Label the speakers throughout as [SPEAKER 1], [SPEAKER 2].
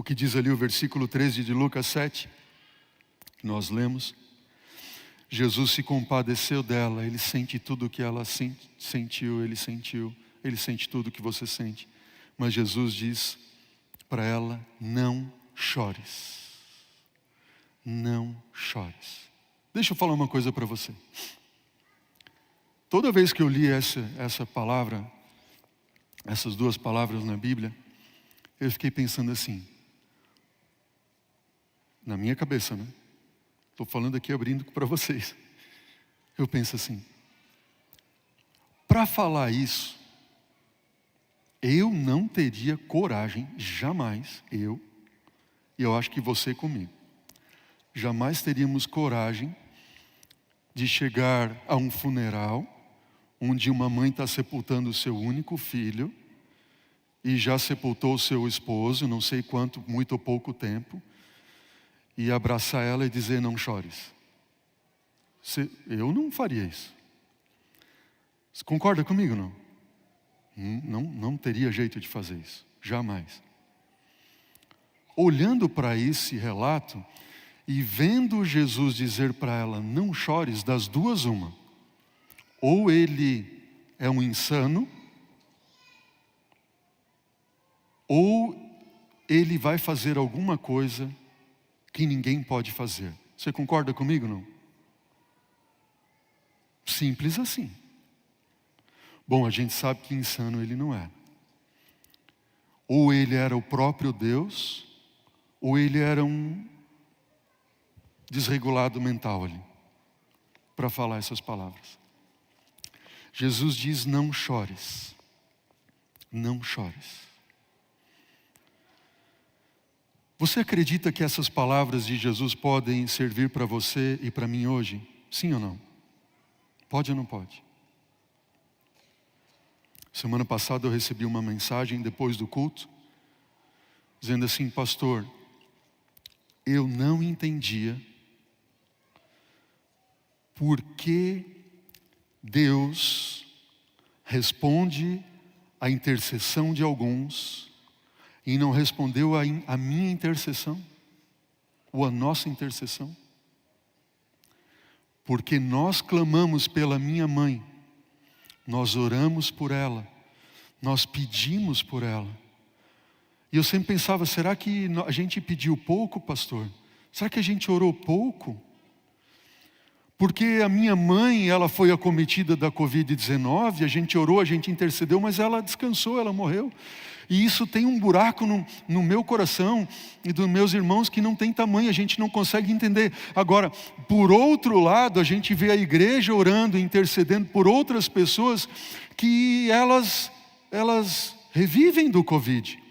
[SPEAKER 1] o que diz ali o versículo 13 de Lucas 7, que nós lemos. Jesus se compadeceu dela, Ele sente tudo o que ela sentiu, Ele sente tudo o que você sente. Mas Jesus diz para ela: não chores. Não chores. Deixa eu falar uma coisa para você. Toda vez que eu li essa palavra, essas duas palavras na Bíblia, eu fiquei pensando assim, na minha cabeça, né? Estou falando aqui abrindo para vocês. Eu penso assim, para falar isso, eu não teria coragem, jamais, e eu acho que você comigo, jamais teríamos coragem de chegar a um funeral onde uma mãe está sepultando o seu único filho e já sepultou o seu esposo, não sei quanto, muito ou pouco tempo, e abraçar ela e dizer: não chores. Eu não faria isso. Você concorda comigo, não? Não teria jeito de fazer isso, jamais. Olhando para esse relato e vendo Jesus dizer para ela: não chores, das duas uma. Ou ele é um insano, ou ele vai fazer alguma coisa que ninguém pode fazer. Você concorda comigo, não? Simples assim. Bom, a gente sabe que insano ele não é. Ou ele era o próprio Deus, ou ele era um desregulado mental ali, para falar essas palavras. Jesus diz: não chores. Não chores. Você acredita que essas palavras de Jesus podem servir para você e para mim hoje? Sim ou não? Pode ou não pode? Semana passada eu recebi uma mensagem depois do culto, dizendo assim: pastor, eu não entendia por que Deus responde à intercessão de alguns e não respondeu à minha intercessão, ou à nossa intercessão. Porque nós clamamos pela minha mãe, nós oramos por ela, nós pedimos por ela. E eu sempre pensava: será que a gente pediu pouco, pastor? Será que a gente orou pouco? Porque a minha mãe, ela foi acometida da Covid-19, a gente orou, a gente intercedeu, mas ela descansou, ela morreu. E isso tem um buraco no meu coração e dos meus irmãos que não tem tamanho, a gente não consegue entender. Agora, por outro lado, a gente vê a igreja orando, intercedendo por outras pessoas que elas revivem do Covid.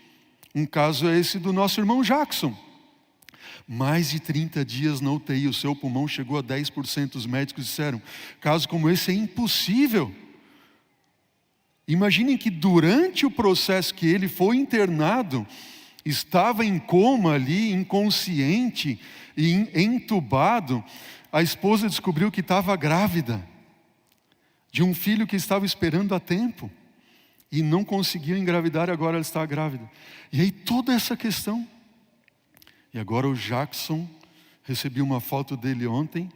[SPEAKER 1] Um caso é esse do nosso irmão Jackson. Mais de 30 dias na UTI, o seu pulmão chegou a 10%. Os médicos disseram: caso como esse é impossível. Imaginem que durante o processo que ele foi internado, estava em coma ali, inconsciente e entubado, a esposa descobriu que estava grávida de um filho que estava esperando há tempo e não conseguiu engravidar, agora ela está grávida. E aí toda essa questão. E agora o Jackson, recebi uma foto dele ontem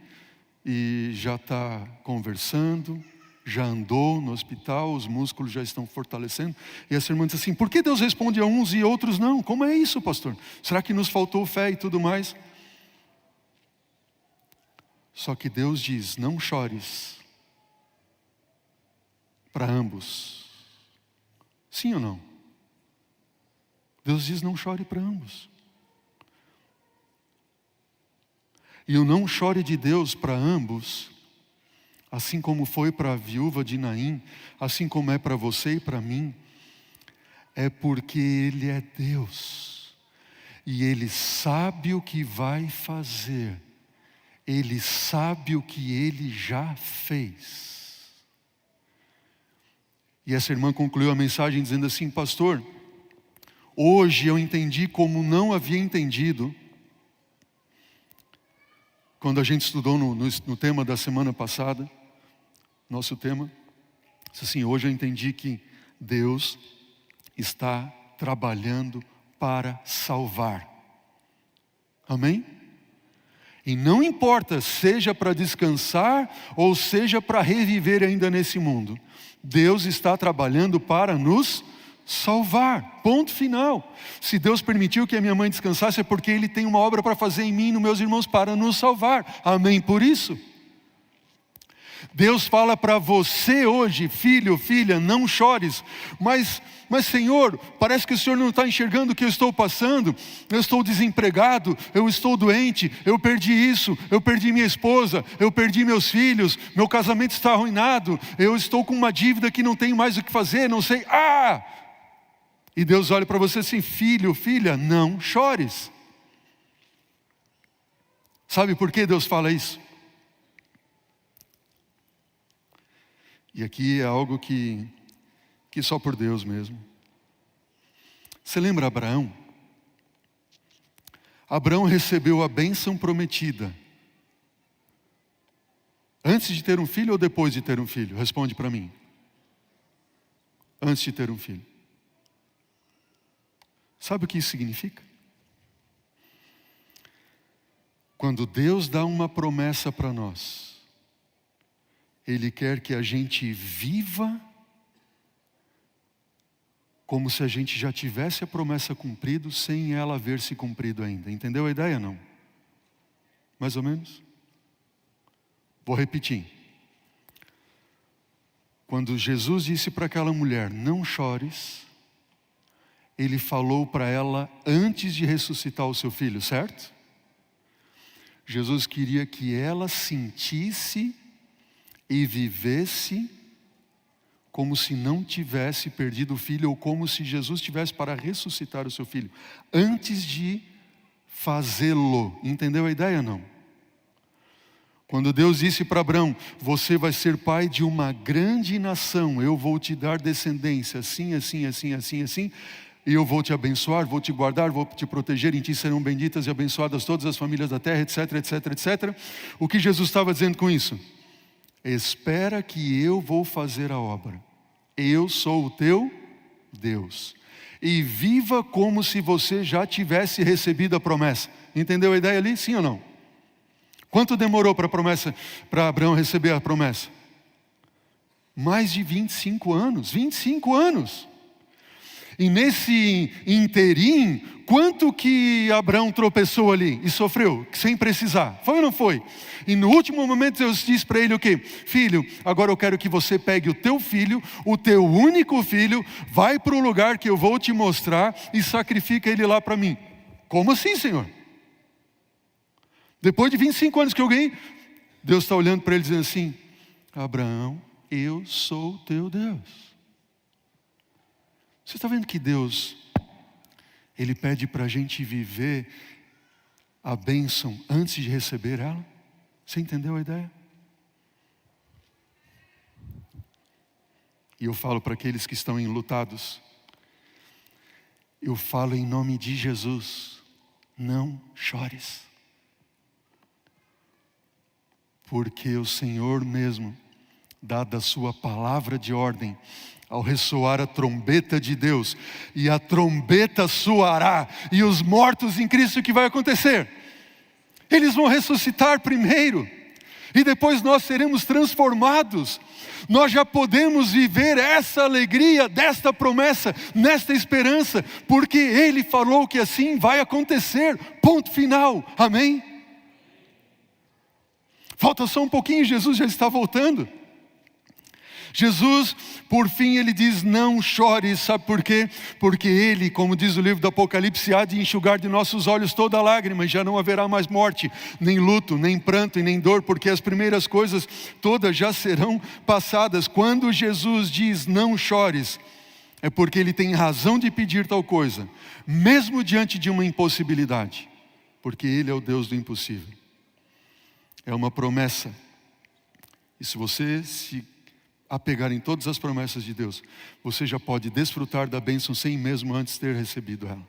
[SPEAKER 1] e já está conversando, já andou no hospital, os músculos já estão fortalecendo. E essa irmã diz assim: por que Deus responde a uns e outros não? Como é isso, pastor? Será que nos faltou fé e tudo mais? Só que Deus diz: não chores, para ambos. Sim ou não? Deus diz: não chore para ambos. E o não chore de Deus para ambos, assim como foi para a viúva de Naim, assim como é para você e para mim, é porque Ele é Deus. E Ele sabe o que vai fazer. Ele sabe o que Ele já fez. E essa irmã concluiu a mensagem dizendo assim: pastor, hoje eu entendi como não havia entendido quando a gente estudou no tema da semana passada, nosso tema. Assim, hoje eu entendi que Deus está trabalhando para salvar. Amém? E não importa, seja para descansar ou seja para reviver ainda nesse mundo, Deus está trabalhando para nos salvar. Ponto final. Se Deus permitiu que a minha mãe descansasse, é porque Ele tem uma obra para fazer em mim e nos meus irmãos para nos salvar. Amém por isso? Deus fala para você hoje, filho, filha, não chores, mas Senhor, parece que o Senhor não está enxergando o que eu estou passando, eu estou desempregado, eu estou doente, eu perdi isso, eu perdi minha esposa, eu perdi meus filhos, meu casamento está arruinado, eu estou com uma dívida que não tenho mais o que fazer, não sei, E Deus olha para você assim, filho, filha, não chores. Sabe por que Deus fala isso? E aqui é algo que só por Deus mesmo. Você lembra Abraão? Abraão recebeu a bênção prometida. Antes de ter um filho ou depois de ter um filho? Responde para mim. Antes de ter um filho. Sabe o que isso significa? Quando Deus dá uma promessa para nós, Ele quer que a gente viva como se a gente já tivesse a promessa cumprida, sem ela haver se cumprido ainda. Entendeu a ideia, não? Mais ou menos? Vou repetir. Quando Jesus disse para aquela mulher, não chores, Ele falou para ela antes de ressuscitar o seu filho, certo? Jesus queria que ela sentisse e vivesse como se não tivesse perdido o filho, ou como se Jesus tivesse para ressuscitar o seu filho, antes de fazê-lo. Entendeu a ideia, não? Quando Deus disse para Abraão, você vai ser pai de uma grande nação, eu vou te dar descendência, assim, assim, assim, assim, assim, e eu vou te abençoar, vou te guardar, vou te proteger, em ti serão benditas e abençoadas todas as famílias da terra, etc, etc, etc. O que Jesus estava dizendo com isso? Espera que eu vou fazer a obra. Eu sou o teu Deus. E viva como se você já tivesse recebido a promessa. Entendeu a ideia ali? Sim ou não? Quanto demorou para Abraão receber a promessa? Mais de 25 anos. 25 anos. E nesse interim, quanto que Abraão tropeçou ali e sofreu, sem precisar? Foi ou não foi? E no último momento Deus disse para ele o quê? Filho, agora eu quero que você pegue o teu filho, o teu único filho, vai para o lugar que eu vou te mostrar e sacrifica ele lá para mim. Como assim, Senhor? Depois de 25 anos que eu ganhei, Deus está olhando para ele dizendo assim, Abraão, eu sou o teu Deus. Você está vendo que Deus, Ele pede para a gente viver a bênção antes de receber ela? Você entendeu a ideia? E eu falo para aqueles que estão enlutados, eu falo em nome de Jesus, não chores. Porque o Senhor mesmo, dada a sua palavra de ordem, ao ressoar a trombeta de Deus, e a trombeta soará, e os mortos em Cristo, o que vai acontecer? Eles vão ressuscitar primeiro, e depois nós seremos transformados. Nós já podemos viver essa alegria desta promessa, nesta esperança, porque Ele falou que assim vai acontecer, ponto final, amém? Falta só um pouquinho, Jesus já está voltando. Jesus, por fim, Ele diz, não chores, sabe por quê? Porque Ele, como diz o livro do Apocalipse, há de enxugar de nossos olhos toda lágrima, e já não haverá mais morte, nem luto, nem pranto e nem dor, porque as primeiras coisas todas já serão passadas. Quando Jesus diz, não chores, é porque Ele tem razão de pedir tal coisa, mesmo diante de uma impossibilidade, porque Ele é o Deus do impossível. É uma promessa, e se você se apegar em todas as promessas de Deus, você já pode desfrutar da bênção sem mesmo antes ter recebido ela.